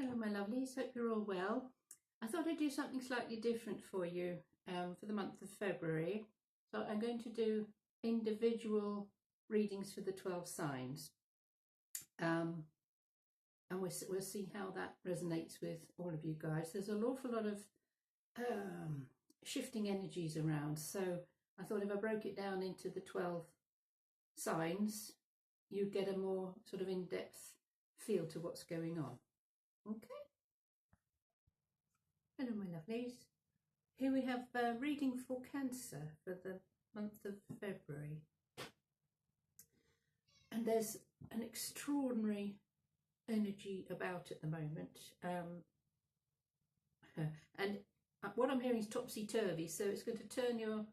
Hello my lovelies, hope you're all well. I thought I'd do something slightly different for you for the month of February. So I'm going to do individual readings for the 12 signs. And we'll see how that resonates with all of you guys. There's an awful lot of shifting energies around. So I thought if I broke it down into the 12 signs, you'd get a more sort of in-depth feel to what's going on. Okay. Hello my lovelies. Here we have a reading for Cancer for the month of February. And there's an extraordinary energy about at the moment. And what I'm hearing is topsy-turvy, so it's going to turn your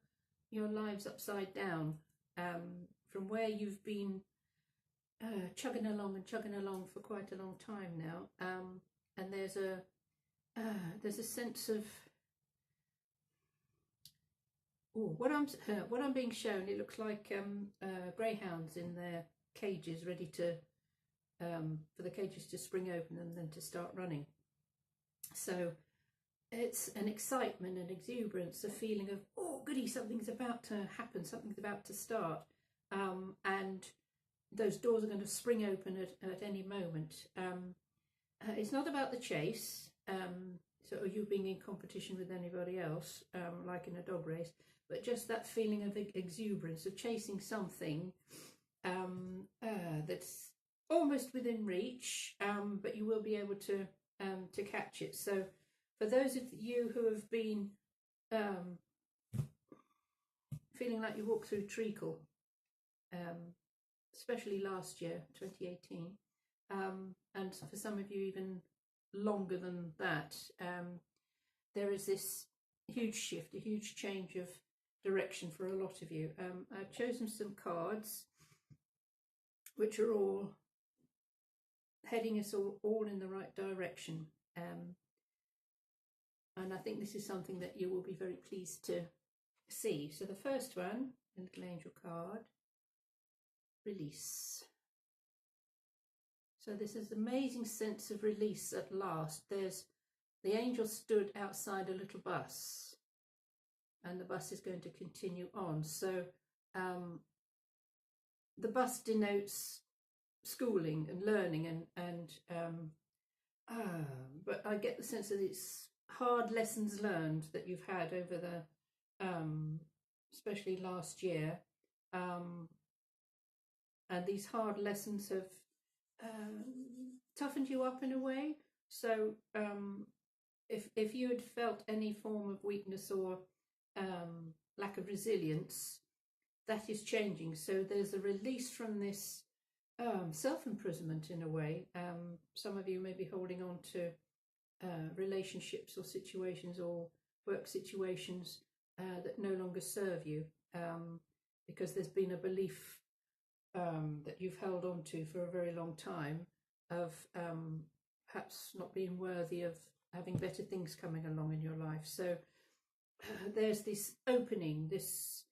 lives upside down from where you've been chugging along for quite a long time now. And there's a sense of what I'm being shown. It looks like greyhounds in their cages, ready to for the cages to spring open and then to start running. So it's an excitement, an exuberance, a feeling of, oh goody, something's about to happen, something's about to start, and those doors are going to spring open at any moment. It's not about the chase, so you being in competition with anybody else, like in a dog race, but just that feeling of exuberance, of chasing something that's almost within reach, but you will be able to catch it. So for those of you who have been feeling like you walked through treacle, especially last year, 2018, and for some of you even longer than that, there is this huge shift, a huge change of direction for a lot of you. I've chosen some cards which are all heading us all in the right direction, and I think this is something that you will be very pleased to see. So the first one, a little angel card, release. So this is amazing sense of release at last. There's the angel stood outside a little bus, and the bus is going to continue on. So the bus denotes schooling and learning, but I get the sense that it's hard lessons learned that you've had over the especially last year, and these hard lessons have toughened you up in a way. So if you had felt any form of weakness or lack of resilience, that is changing. So there's a release from this self-imprisonment in a way. Some of you may be holding on to relationships or situations or work situations that no longer serve you, because there's been a belief that you've held on to for a very long time of perhaps not being worthy of having better things coming along in your life. So there's this opening, this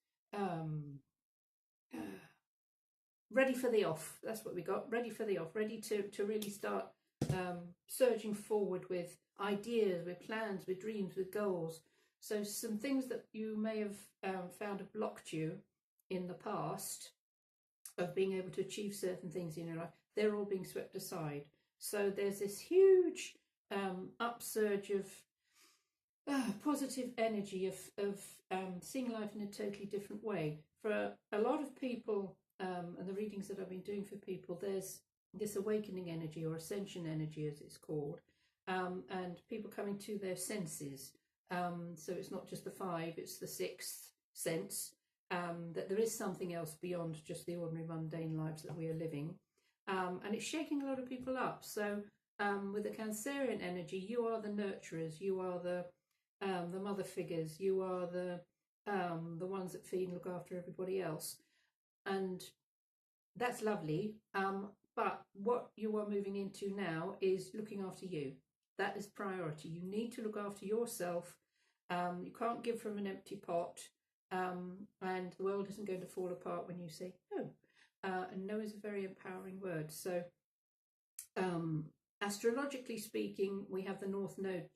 ready for the off. That's what we got, ready for the off, ready to really start surging forward with ideas, with plans, with dreams, with goals. So some things that you may have found have blocked you in the past of being able to achieve certain things in your life, they're all being swept aside. So there's this huge upsurge of positive energy of seeing life in a totally different way. For a lot of people, and the readings that I've been doing for people, there's this awakening energy, or ascension energy as it's called, and people coming to their senses. So it's not just the five, it's the sixth sense, that there is something else beyond just the ordinary mundane lives that we are living, and it's shaking a lot of people up. So with the Cancerian energy, you are the nurturers, you are the mother figures, you are the ones that feed and look after everybody else, and that's lovely. But what you are moving into now is looking after you. That is priority. You need to look after yourself. You can't give from an empty pot, and the world isn't going to fall apart when you say no. And no is a very empowering word. So Astrologically speaking, we have the North Node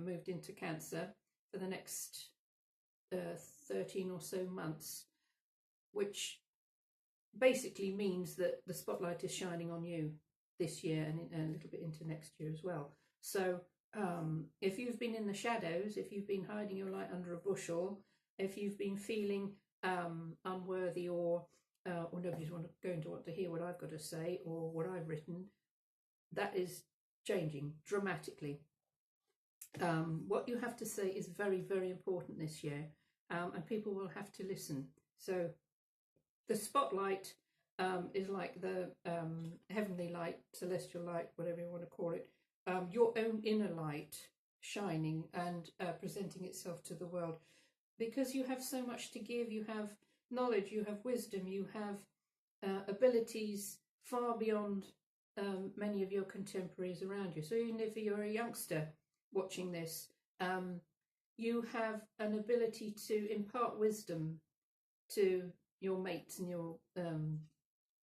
moved into Cancer for the next 13 or so months, which basically means that the spotlight is shining on you this year and a little bit into next year as well. So if you've been in the shadows, if you've been hiding your light under a bushel, if you've been feeling unworthy or nobody's going to want to hear what I've got to say or what I've written, that is changing dramatically. What you have to say is very, very important this year, and people will have to listen. So the spotlight is like the heavenly light, celestial light, whatever you want to call it, your own inner light shining and presenting itself to the world. Because you have so much to give, you have knowledge, you have wisdom, you have abilities far beyond many of your contemporaries around you. So even if you're a youngster watching this, you have an ability to impart wisdom to your mates and your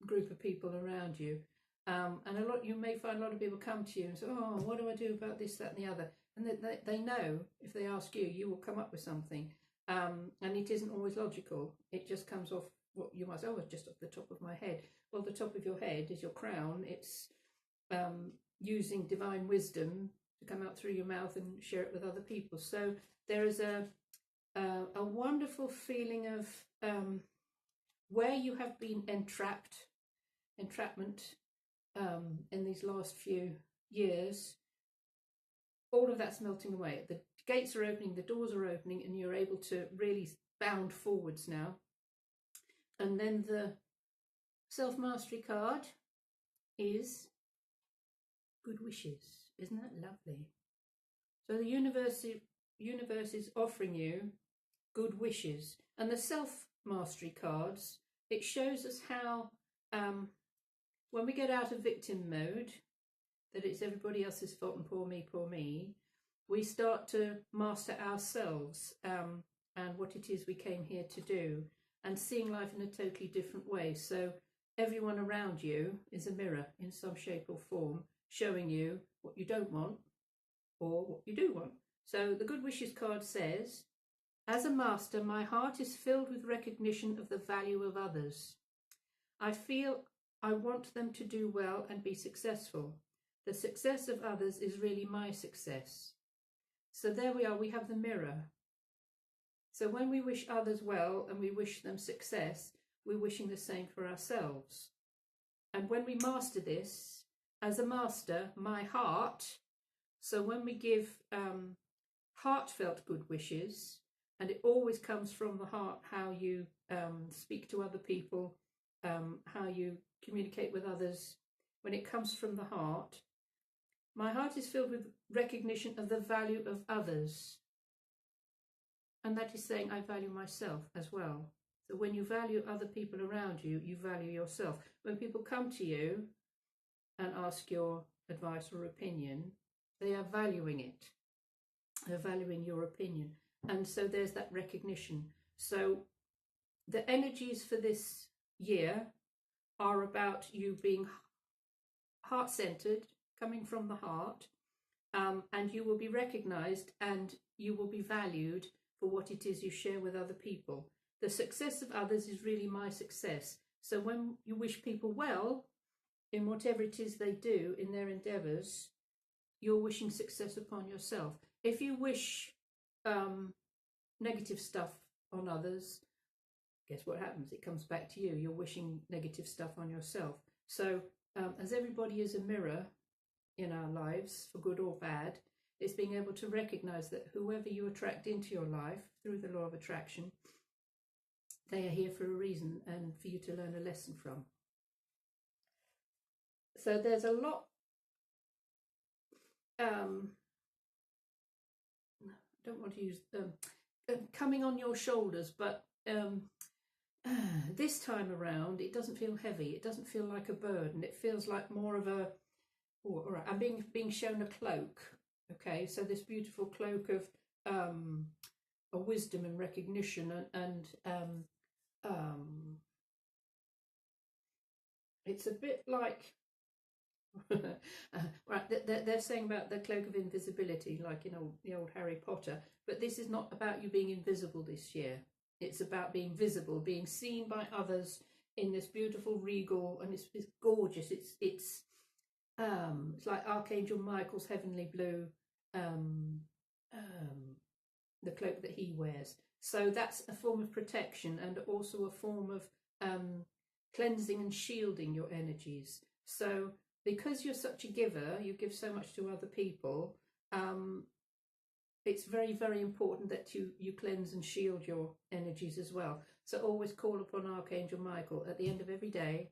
group of people around you. And you may find a lot of people come to you and say, oh, what do I do about this, that and the other? And they know if they ask you, you will come up with something. And it isn't always logical. It just comes off what you might say, oh, it's just off the top of my head. Well, the top of your head is your crown. It's using divine wisdom to come out through your mouth and share it with other people. So there is a wonderful feeling of where you have been entrapment in these last few years. All of that's melting away. The gates are opening, the doors are opening, and you're able to really bound forwards now. And then the self-mastery card is good wishes. Isn't that lovely? So the universe is offering you good wishes. And the self-mastery cards, it shows us how when we get out of victim mode, that it's everybody else's fault and poor me, we start to master ourselves and what it is we came here to do, and seeing life in a totally different way. So everyone around you is a mirror in some shape or form, showing you what you don't want or what you do want. So the Good Wishes card says, as a master, my heart is filled with recognition of the value of others. I feel I want them to do well and be successful. The success of others is really my success. So there we are, we have the mirror. So when we wish others well and we wish them success, we're wishing the same for ourselves. And when we master this, as a master, my heart, so when we give heartfelt good wishes, and it always comes from the heart, how you speak to other people, how you communicate with others, when it comes from the heart, my heart is filled with recognition of the value of others. And that is saying I value myself as well. So when you value other people around you, you value yourself. When people come to you and ask your advice or opinion, they are valuing it. They're valuing your opinion. And so there's that recognition. So the energies for this year are about you being heart-centered, coming from the heart, and you will be recognized and you will be valued for what it is you share with other people. The success of others is really my success. So when you wish people well in whatever it is they do in their endeavors, you're wishing success upon yourself. If you wish negative stuff on others, guess what happens? It comes back to you. You're wishing negative stuff on yourself. So as everybody is a mirror in our lives, for good or bad, it's being able to recognize that whoever you attract into your life through the law of attraction, they are here for a reason and for you to learn a lesson from. So there's a lot I don't want to use coming on your shoulders, but this time around it doesn't feel heavy. It doesn't feel like a burden. It feels like more of a, oh, all right, I'm being shown a cloak. Okay, so this beautiful cloak of a wisdom and recognition, and it's a bit like Right, they're saying about the cloak of invisibility, like in the old Harry Potter. But this is not about you being invisible this year. It's about being visible, being seen by others in this beautiful regal, and it's gorgeous. It's like Archangel Michael's heavenly blue, um, the cloak that he wears. So that's a form of protection and also a form of cleansing and shielding your energies. So because you're such a giver, you give so much to other people, it's very, very important that you cleanse and shield your energies as well. So always call upon Archangel Michael at the end of every day.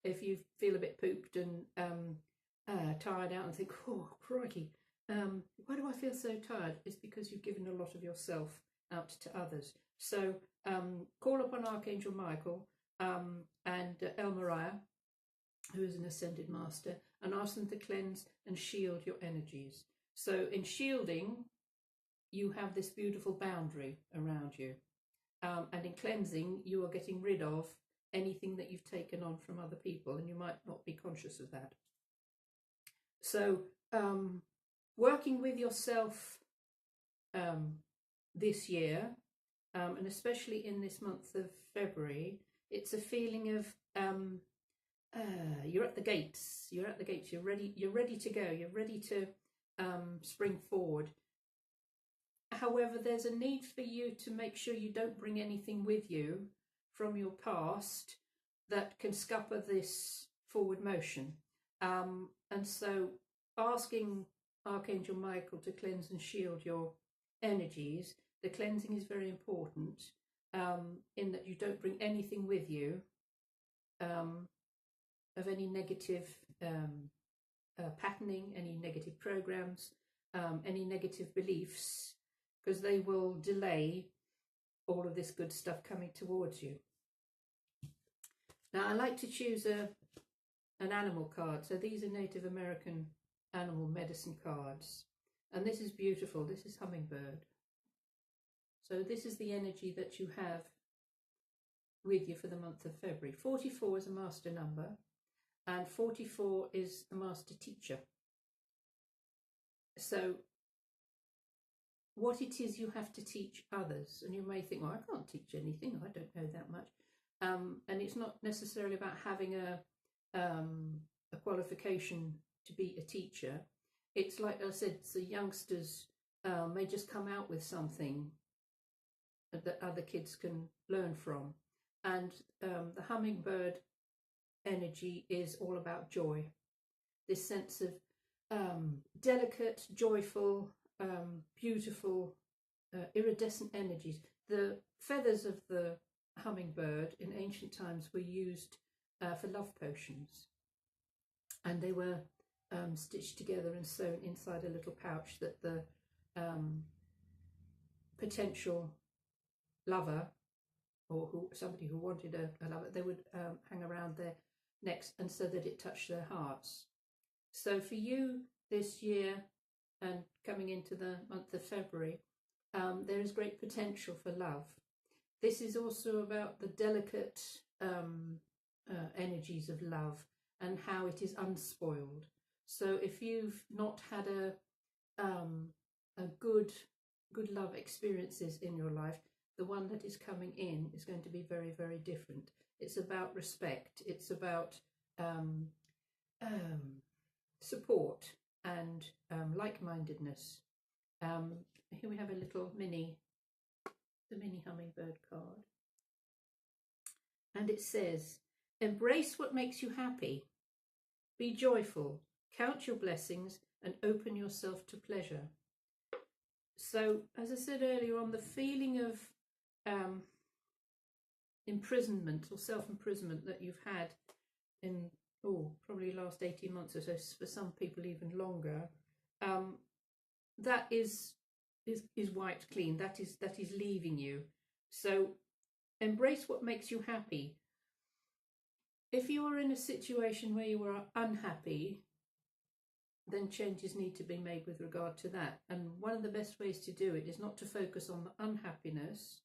If you feel a bit pooped and tired out and think, oh, crikey, why do I feel so tired? It's because you've given a lot of yourself out to others. So call upon Archangel Michael and El Mariah, who is an ascended master, and ask them to cleanse and shield your energies. So in shielding, you have this beautiful boundary around you. And in cleansing, you are getting rid of anything that you've taken on from other people, and you might not be conscious of that. So working with yourself this year, and especially in this month of February, it's a feeling of you're at the gates. You're at the gates. You're ready to go. You're ready to spring forward. However, there's a need for you to make sure you don't bring anything with you from your past that can scupper this forward motion. And so asking Archangel Michael to cleanse and shield your energies, the cleansing is very important, in that you don't bring anything with you of any negative patterning, any negative programs, any negative beliefs, because they will delay all of this good stuff coming towards you. Now, I like to choose an animal card. So these are Native American animal medicine cards. And this is beautiful. This is hummingbird. So this is the energy that you have with you for the month of February. 44 is a master number, and 44 is a master teacher. So what it is you have to teach others, and you may think, well, I can't teach anything, I don't know that much, and it's not necessarily about having a qualification to be a teacher. It's like I said, so youngsters may just come out with something that other kids can learn from, and the hummingbird energy is all about joy, this sense of delicate, joyful, beautiful, iridescent energies. The feathers of the hummingbird in ancient times were used for love potions, and they were stitched together and sewn inside a little pouch that the potential lover, or somebody who wanted a lover, they would hang around their necks, and so that it touched their hearts. So for you this year, and coming into the month of February, there is great potential for love. This is also about the delicate energies of love and how it is unspoiled. So if you've not had a good love experiences in your life, the one that is coming in is going to be very, very different. It's about respect. It's about support and like-mindedness. Here we have a little mini hummingbird card, and it says, embrace what makes you happy, be joyful, count your blessings, and open yourself to pleasure. So as I said earlier on, the feeling of imprisonment or self-imprisonment that you've had in probably last 18 months or so, for some people even longer, that is wiped clean. That is leaving you. So embrace what makes you happy. If you are in a situation where you are unhappy, then changes need to be made with regard to that. And one of the best ways to do it is not to focus on the unhappiness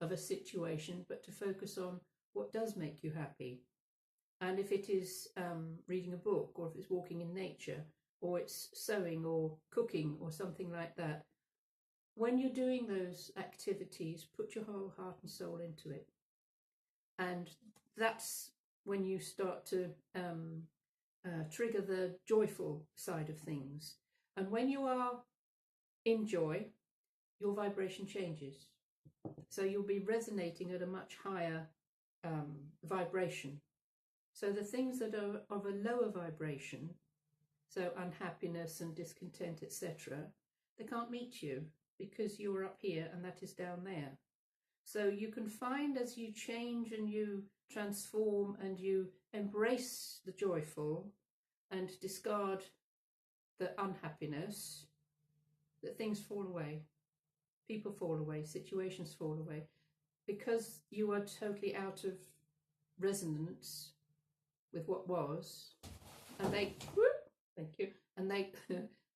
of a situation, but to focus on what does make you happy. And if it is reading a book, or if it's walking in nature, or it's sewing or cooking or something like that, when you're doing those activities, put your whole heart and soul into it. And that's when you start to trigger the joyful side of things. And when you are in joy, your vibration changes. So you'll be resonating at a much higher vibration. So the things that are of a lower vibration, so unhappiness and discontent, etc., they can't meet you because you're up here and that is down there. So you can find, as you change and you transform and you embrace the joyful and discard the unhappiness, that things fall away. People fall away, situations fall away, because you are totally out of resonance with what was, and they, thank you, and they,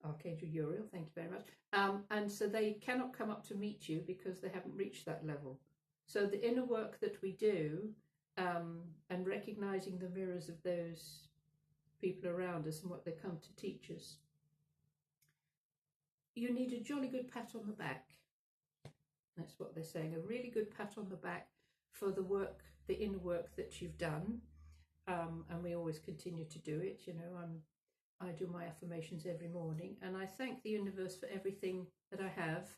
Archangel Uriel, thank you very much, and so they cannot come up to meet you because they haven't reached that level. So the inner work that we do, and recognizing the mirrors of those people around us and what they come to teach us, you need a jolly good pat on the back. That's what they're saying, a really good pat on the back for the work, the inner work that you've done. And we always continue to do it. You know, I do my affirmations every morning, and I thank the universe for everything that I have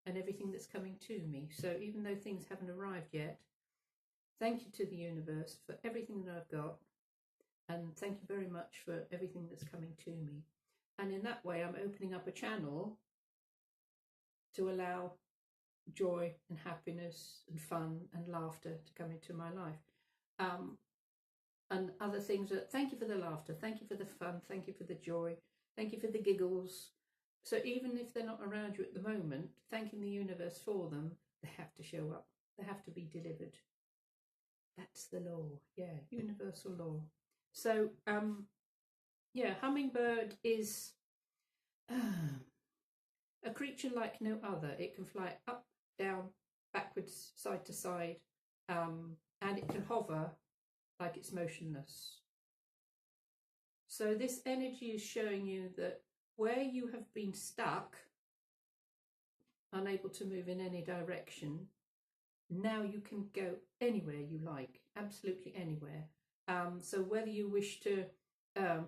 and everything that's coming to me. So even though things haven't arrived yet, thank you to the universe for everything that I've got, and thank you very much for everything that's coming to me. And in that way, I'm opening up a channel to allow joy and happiness and fun and laughter to come into my life. And other things are, thank you for the laughter, thank you for the fun, thank you for the joy, thank you for the giggles. So even if they're not around you at the moment, thanking the universe for them, they have to show up, they have to be delivered. That's the law, yeah, universal law. So yeah, hummingbird is a creature like no other. It can fly up, down, backwards, side to side, and it can hover like it's motionless. So this energy is showing you that where you have been stuck, unable to move in any direction, now you can go anywhere you like, absolutely anywhere. So whether you wish to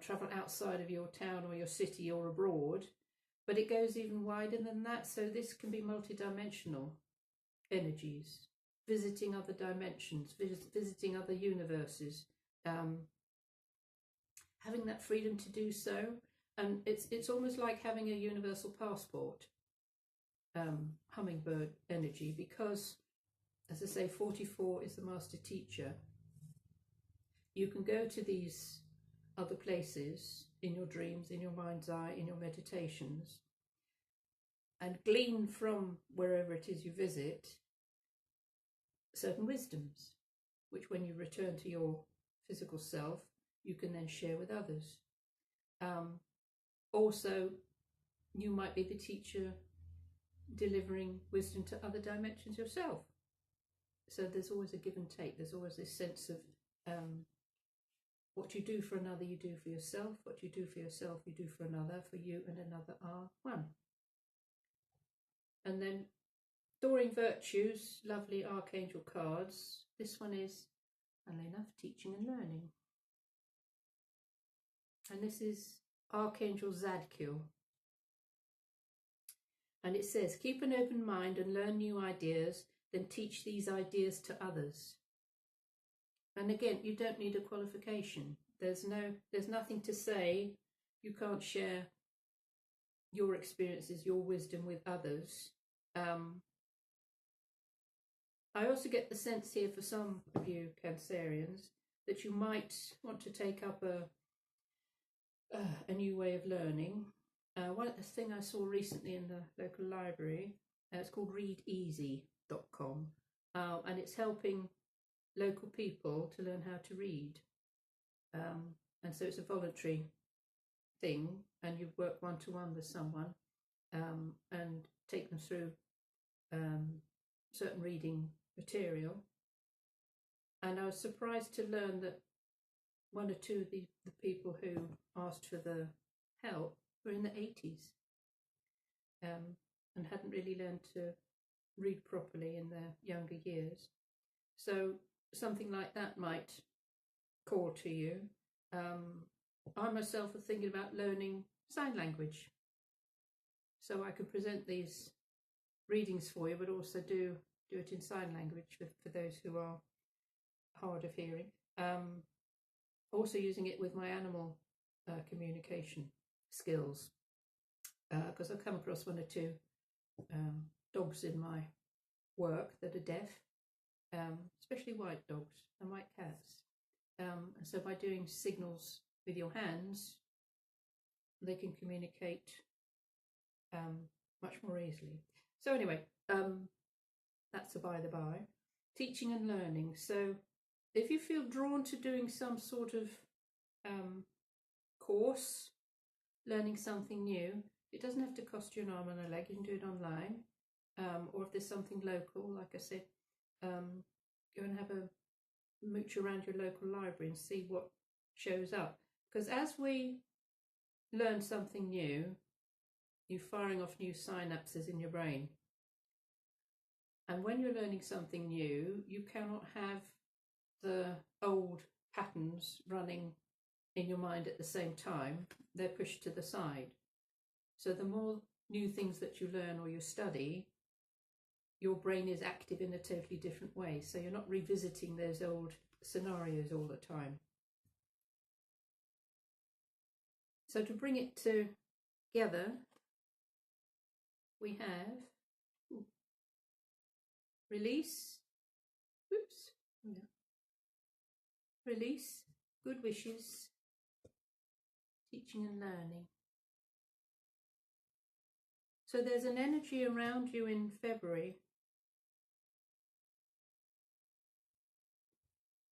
travel outside of your town or your city or abroad, but it goes even wider than that. So this can be multidimensional energies, visiting other dimensions, visiting other universes, having that freedom to do so. And it's almost like having a universal passport, hummingbird energy, because, as I say, 44 is the master teacher. You can go to these other places in your dreams, in your mind's eye, in your meditations, and glean from wherever it is you visit certain wisdoms, which when you return to your physical self, you can then share with others. Also, you might be the teacher delivering wisdom to other dimensions yourself. So there's always a give and take. There's always this sense of what you do for another, you do for yourself. What you do for yourself, you do for another. For you and another are one. And then Soaring Virtues, lovely archangel cards. This one is, funnily enough, teaching and learning. And this is Archangel Zadkiel. And it says, keep an open mind and learn new ideas, then teach these ideas to others. And again, you don't need a qualification. There's nothing to say you can't share your experiences, your wisdom with others. I also get the sense here for some of you Cancerians that you might want to take up a new way of learning. One thing I saw recently in the local library, it's called readeasy.com, and it's helping local people to learn how to read. And so it's a voluntary thing, and you work one-to-one with someone and take them through certain reading material. And I was surprised to learn that one or two of the people who asked for the help were in the 80s, and hadn't really learned to read properly in their younger years. So something like that might call to you. I myself was thinking about learning sign language, so I could present these readings for you, but also do it in sign language for those who are hard of hearing. Also using it with my animal communication skills, because I've come across one or two dogs in my work that are deaf, especially white dogs and white cats. So by doing signals with your hands, they can communicate much more easily. So anyway, that's a by the by. Teaching and learning. So if you feel drawn to doing some sort of course, learning something new, it doesn't have to cost you an arm and a leg. You can do it online, or if there's something local, like I said, go and have a mooch around your local library and see what shows up. Because as we learn something new, you're firing off new synapses in your brain. And when you're learning something new, you cannot have the old patterns running in your mind at the same time. They're pushed to the side. So the more new things that you learn or you study, your brain is active in a totally different way. So you're not revisiting those old scenarios all the time. So to bring it together, we have release, release, good wishes, teaching and learning. So there's an energy around you in February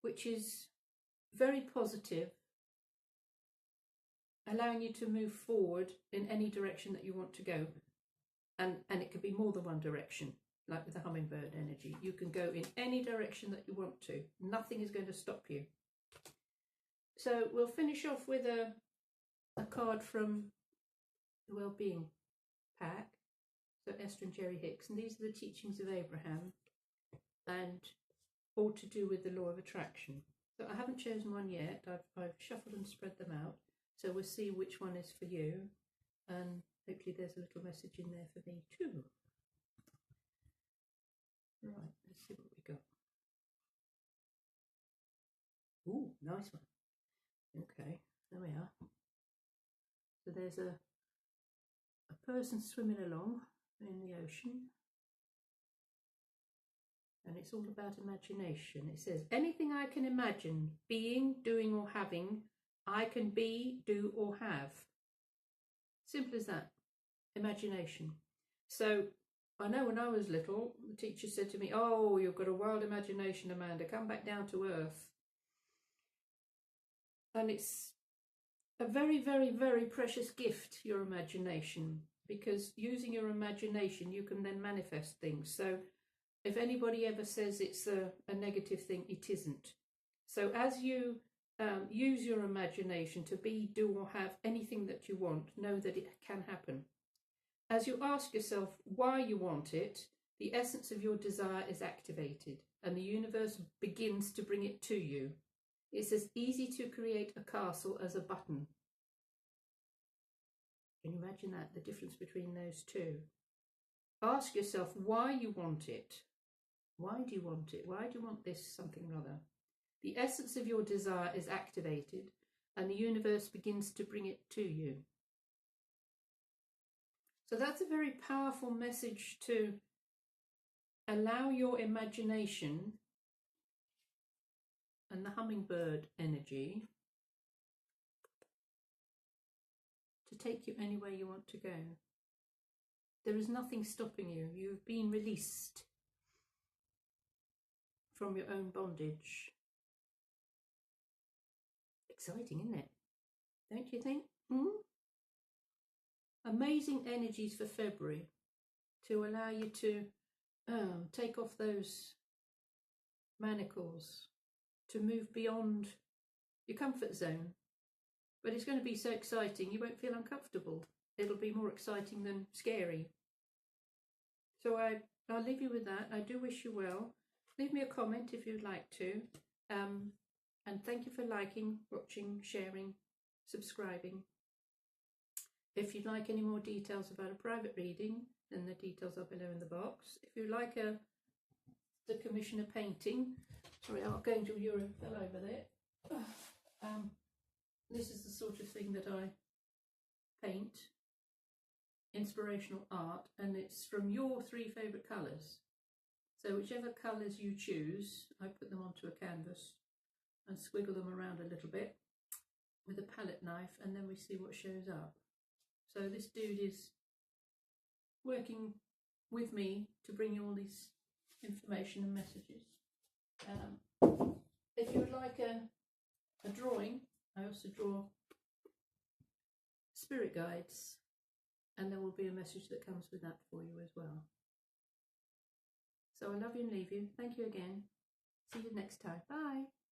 which is very positive, allowing you to move forward in any direction that you want to go. And it could be more than one direction, like with the hummingbird energy. You can go in any direction that you want to. Nothing is going to stop you. So we'll finish off with a card from the Wellbeing Pack. So Esther and Jerry Hicks. And these are the teachings of Abraham, and all to do with the law of attraction. So I haven't chosen one yet. I've shuffled and spread them out. So we'll see which one is for you. And hopefully there's a little message in there for me too. Right, let's see what we got. Ooh, nice one. Okay, there we are. So there's a person swimming along in the ocean. And it's all about imagination. It says, anything I can imagine, being, doing or having, I can be, do or have. Simple as that. Imagination. So I know when I was little, the teacher said to me, oh, you've got a wild imagination, Amanda, come back down to earth. And it's a very, very, very precious gift, your imagination, because using your imagination, you can then manifest things. So if anybody ever says it's a negative thing, it isn't. So as you use your imagination to be, do or have anything that you want, know that it can happen. As you ask yourself why you want it, the essence of your desire is activated and the universe begins to bring it to you. It's as easy to create a castle as a button. Can you imagine that, the difference between those two? Ask yourself why you want it. Why do you want it? Why do you want this something or other? The essence of your desire is activated and the universe begins to bring it to you. So that's a very powerful message, to allow your imagination and the hummingbird energy to take you anywhere you want to go. There is nothing stopping you. You've been released from your own bondage. Exciting, isn't it? Don't you think? Amazing energies for February to allow you to take off those manacles, to move beyond your comfort zone. But it's going to be so exciting, you won't feel uncomfortable. It'll be more exciting than scary. So I'll leave you with that. I do wish you well. Leave me a comment if you'd like to. And thank you for liking, watching, sharing, subscribing. If you'd like any more details about a private reading, then the details are below in the box. If you'd like to commission a painting, sorry, I'm going to Europe, fell over there. This is the sort of thing that I paint, inspirational art, and it's from your 3 favourite colours. So whichever colours you choose, I put them onto a canvas and squiggle them around a little bit with a palette knife, and then we see what shows up. So this dude is working with me to bring you all this information and messages. If you would like a drawing, I also draw spirit guides, and there will be a message that comes with that for you as well. So I love you and leave you. Thank you again. See you next time. Bye.